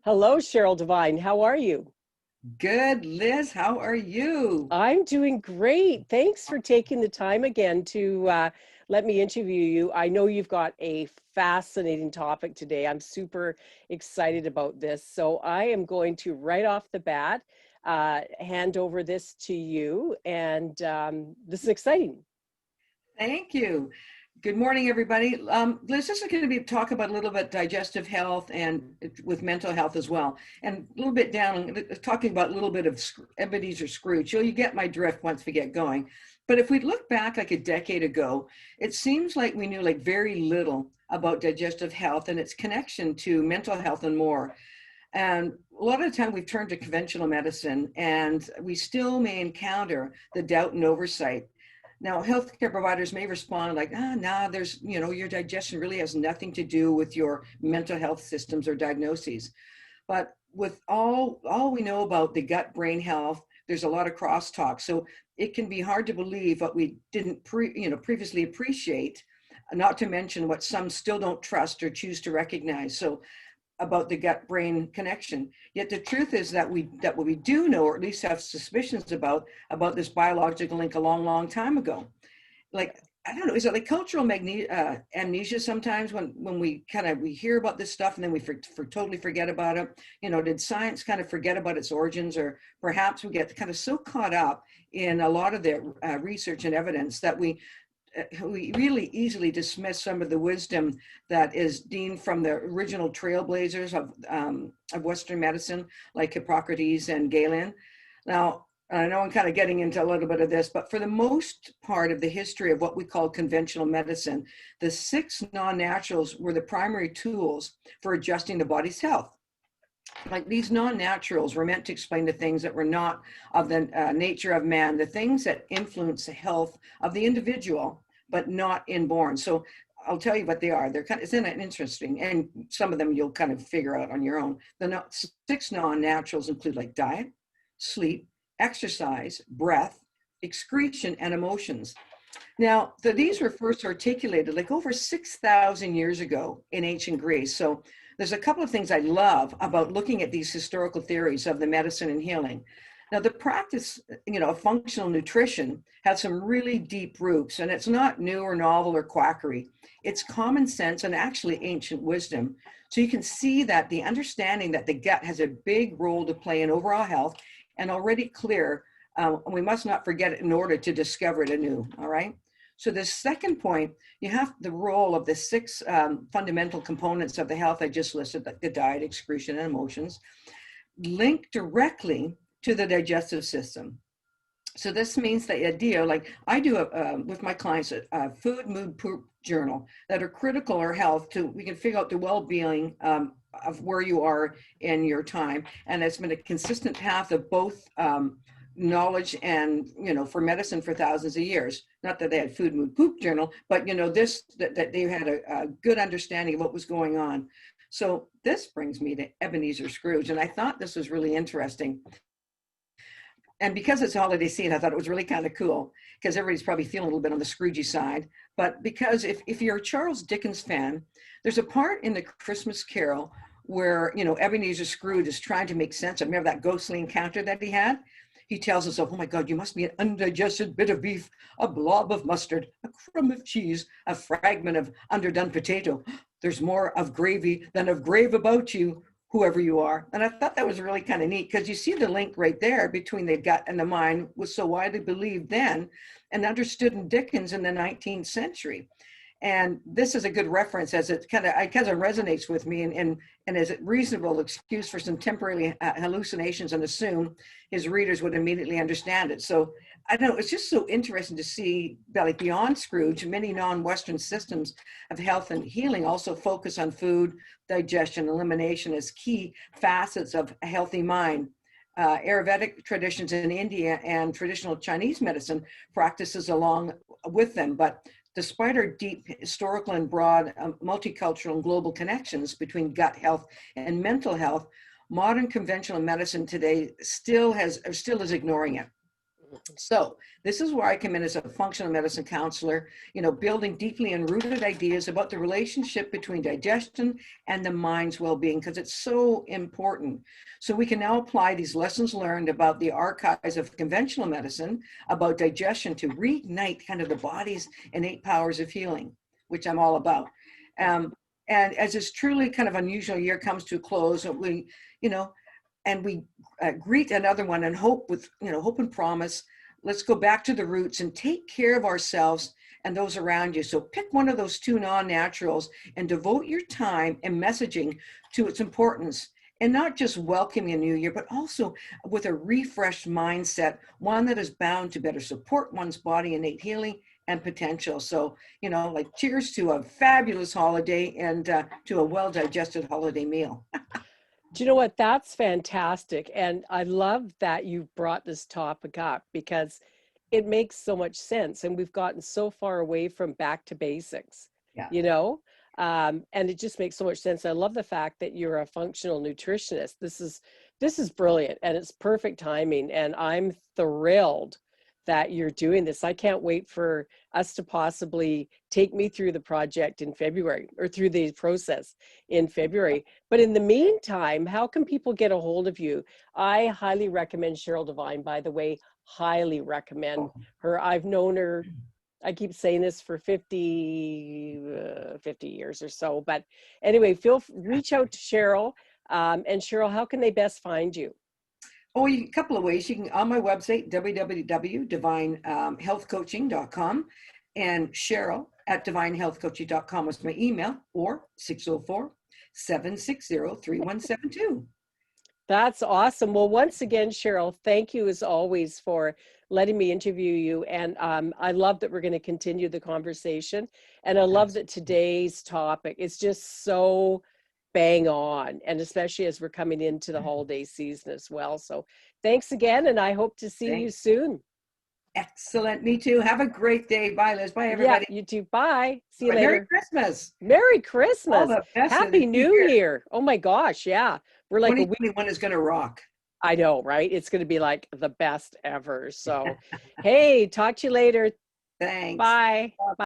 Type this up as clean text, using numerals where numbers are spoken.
Hello, Cheryl Devine. How are you? Good, Liz. How are you? I'm doing great. Thanks for taking the time again to let me interview you. I know you've got a fascinating topic today. I'm super excited about this. So I am going to, right off the bat, hand over this to you. And this is exciting. Thank you. Good morning, everybody. Liz, this is going to be talk about a little bit digestive health and with mental health as well, and a little bit down talking about a little bit of Ebenezer Scrooge. So you get my drift once we get going. But if we look back like a decade ago, it seems like we knew like very little about digestive health and its connection to mental health and more. And a lot of the time we've turned to conventional medicine and we still may encounter the doubt and oversight. Now, healthcare providers may respond like, nah, your digestion really has nothing to do with your mental health systems or diagnoses. But with all we know about the gut brain health, there's a lot of crosstalk. So it can be hard to believe what we didn't previously appreciate, not to mention what some still don't trust or choose to recognize. So about the gut brain connection. Yet the truth is that what we do know, or at least have suspicions about this biological link a long time ago. Like, I don't know, is it like cultural amnesia sometimes when we hear about this stuff and then we totally forget about it? Did science kind of forget about its origins, or perhaps we get kind of so caught up in a lot of the research and evidence that we really easily dismiss some of the wisdom that is deemed from the original trailblazers of Western medicine, like Hippocrates and Galen. Now, I know I'm kind of getting into a little bit of this, but for the most part of the history of what we call conventional medicine, the six non-naturals were the primary tools for adjusting the body's health. Like, these non-naturals were meant to explain the things that were not of the nature of man, the things that influence the health of the individual, but not inborn. So I'll tell you what they are. Isn't it interesting? And some of them you'll kind of figure out on your own. The six non-naturals include like diet, sleep, exercise, breath, excretion, and emotions. Now, these were first articulated like over 6,000 years ago in ancient Greece. So there's a couple of things I love about looking at these historical theories of the medicine and healing. Now, the practice, of functional nutrition has some really deep roots, and it's not new or novel or quackery. It's common sense and actually ancient wisdom. So you can see that the understanding that the gut has a big role to play in overall health and already clear, we must not forget it in order to discover it anew, all right? So the second point, you have the role of the six fundamental components of the health I just listed, like the diet, excretion, and emotions, linked directly to the digestive system. So this means the idea, like I do with my clients, a food, mood, poop journal that are critical or health we can figure out the well-being of where you are in your time. And it's been a consistent path of both knowledge and, for medicine for thousands of years. Not that they had food, mood, poop journal, but, that they had a good understanding of what was going on. So this brings me to Ebenezer Scrooge. And I thought this was really interesting. And because it's a holiday season, I thought it was really kind of cool because everybody's probably feeling a little bit on the Scroogey side. But because if you're a Charles Dickens fan, there's a part in the Christmas Carol where, Ebenezer Scrooge is trying to make sense of, remember that ghostly encounter that he had? He tells himself, oh my God, you must be an undigested bit of beef, a blob of mustard, a crumb of cheese, a fragment of underdone potato. There's more of gravy than of grave about you, whoever you are. And I thought that was really kind of neat because you see the link right there between the gut and the mind was so widely believed then and understood in Dickens in the 19th century. And this is a good reference as it kind of resonates with me and is a reasonable excuse for some temporary hallucinations and assume his readers would immediately understand it. So I don't know, it's just so interesting to see that, like, beyond Scrooge, many non-Western systems of health and healing also focus on food, digestion, elimination as key facets of a healthy mind. Ayurvedic traditions in India and traditional Chinese medicine practices along with them, but despite our deep historical and broad multicultural and global connections between gut health and mental health, modern conventional medicine today still is ignoring it. So this is where I come in as a functional medicine counselor, building deeply enrooted ideas about the relationship between digestion and the mind's well-being, because it's so important. So we can now apply these lessons learned about the archives of conventional medicine, about digestion, to reignite kind of the body's innate powers of healing, which I'm all about. And as this truly kind of unusual year comes to a close, you know, and we greet another one and hope with, hope and promise. Let's go back to the roots and take care of ourselves and those around you. So pick one of those two non-naturals and devote your time and messaging to its importance, and not just welcoming a new year, but also with a refreshed mindset, one that is bound to better support one's body innate healing and potential. So, like, cheers to a fabulous holiday and to a well-digested holiday meal. Do you know what? That's fantastic. And I love that you brought this topic up because it makes so much sense. And we've gotten so far away from back to basics, Yeah. you know? And it just makes so much sense. I love the fact that you're a functional nutritionist. This is brilliant, and it's perfect timing. And I'm thrilled that you're doing this. I can't wait for us to possibly take me through the project in February, or through the process in February. But in the meantime, how can people get a hold of you? I highly recommend Cheryl Devine, by the way, highly recommend her. I've known her, I keep saying this, for 50 years or so. But anyway, reach out to Cheryl. And Cheryl, how can they best find you? Oh, a couple of ways. You can, on my website, www.devinehealthcoaching.com, and Cheryl at devinehealthcoaching.com is my email, or 604-760-3172. That's awesome. Well, once again, Cheryl, thank you as always for letting me interview you. And I love that we're going to continue the conversation. And I love that today's topic is just so bang on, and especially as we're coming into the holiday season as well. So thanks again, and I hope to see you soon. Excellent. Me too. Have a great day. Bye, Liz. Bye, everybody. Yeah, you too. Bye. See you Merry later. Christmas. Merry All Christmas. the best of Happy the New Year. Oh my gosh. Yeah. We're like a week. 2021 is going to rock. I know, right? It's going to be like the best ever. So, hey, talk to you later. Thanks. Bye. Bye.